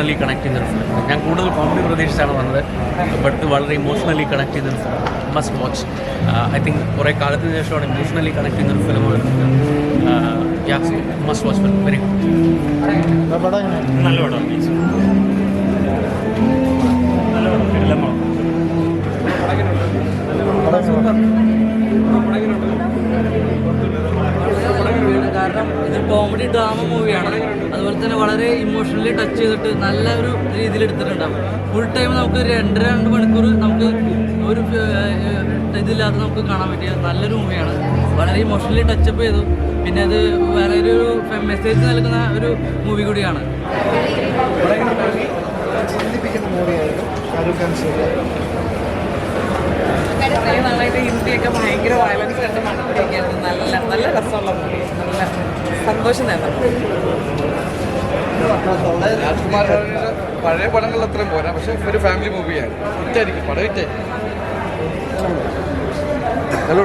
Emotionally connect ചെയ്യുന്നൊരു film. ഞാൻ കൂടുതൽ കോമഡി പ്രതീക്ഷിച്ചാണ് വന്നത്, ബട്ട് വളരെ ഇമോഷണലി കണക്ട് ചെയ്യുന്നൊരു film. Must watch. I think കുറേ കാലത്തിന് ശേഷമാണ് ഇമോഷണലി കണക്ട് ചെയ്യുന്നൊരു ഫിലിം വരുന്നത്. Must watch film. Very good. നല്ല പടം. കാരണം ഇത് കോമഡി ഡ്രാമ മൂവിയാണ്. അതുപോലെ തന്നെ വളരെ ഇമോഷണലി ടച്ച് ചെയ്തിട്ട് നല്ല ഒരു രീതിയിൽ എടുത്തിട്ടുണ്ടാവും. ഫുൾ ടൈം നമുക്ക് 2 മണിക്കൂർ നമുക്ക് ഒരു ഇതില്ലാതെ നമുക്ക് കാണാൻ പറ്റിയ നല്ലൊരു മൂവിയാണ്. വളരെ ഇമോഷണലി ടച്ചപ്പ് ചെയ്തു. പിന്നെ അത് വളരെ ഒരു മെസ്സേജ് നൽകുന്ന ഒരു മൂവി കൂടിയാണ്. വളരെ നന്നായിട്ട് ഹിന്ദിയൊക്കെ ഭയങ്കര വയലൻസ് കണ്ട് നടന്നിരിക്കുകയായിരുന്നു. നല്ല രസമുള്ള മൂവി, നല്ല സന്തോഷം തന്നെ. രാജ്കുമാറിന്റെ പഴയ പടങ്ങൾ അത്രയും പോരാ, പക്ഷെ ഒരു ഫാമിലി മൂവിയാണ്. ഹിറ്റായിരിക്കും, പടം ഹിറ്റായിരിക്കും. ഹലോ